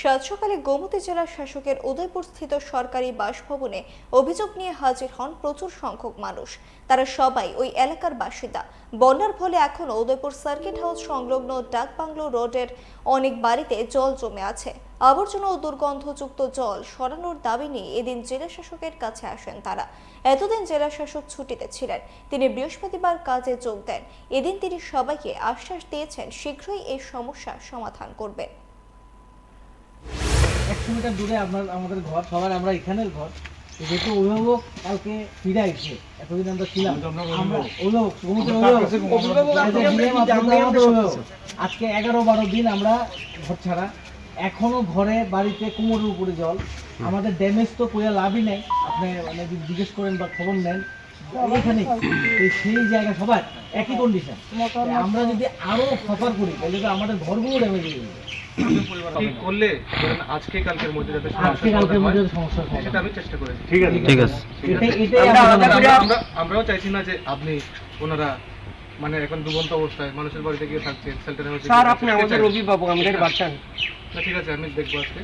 সাত সকালে গোমতী জেলার শাসকের উদয়পুরস্থিত সরকারি বাসভবনে অভিযোগ নিয়ে হাজির হন প্রচুর সংখ্যক মানুষ। তারা সবাই ওই এলাকার বাসিন্দা। বন্যার ফলে এখনো উদয়পুর সার্কিট হাউস সংলগ্ন ডাকবাংলো রোডের অনেক বাড়িতে জল জমে আছে। আবর্জনা ও দুর্গন্ধযুক্ত জল সরানোর দাবি নিয়ে এদিন জেলা শাসকের কাছে আসেন তারা। এতদিন জেলা শাসক ছুটিতে ছিলেন, তিনি বৃহস্পতিবার কাজে যোগ দেন। এদিন তিনি সবাইকে আশ্বাস দিয়েছেন শীঘ্রই এই সমস্যা সমাধান করবেন। 100 মিটার দূরে আমাদের ঘর, সবার আমরা এখানের ঘর। যেহেতু অভিভাবক কালকে ফিরে আসছে, এতদিন আমরা ছিলাম আজকে 11-12 দিন আমরা ঘর ছাড়া। এখনো ঘরে বাড়িতে কোমরের উপরে জল। আমাদের ড্যামেজ তো করে লাভই নাই, আপনি মানে জিজ্ঞেস করেন বা খবর নেন এখানে সেই জায়গা সবার একই কন্ডিশন। আমরা যদি আরো সাফার করি তাহলে আমাদের ঘরগুলো ড্যামেজ হয়ে যাবে। করলে আজকে কালকের মধ্যে যাতে সমস্যা সেটা আমি চেষ্টা করি। ঠিক আছে। আমরাও চাইছি না যে আপনি ওনারা মানে এখন দুবন্ত অবস্থায় মানুষের বাড়িতে গিয়ে থাকছেন, শেল্টারে হচ্ছে। স্যার আপনি আমাদের অভিভাবক, আমাদের বাচ্চা। ঠিক আছে, আমি দেখবো আজকে।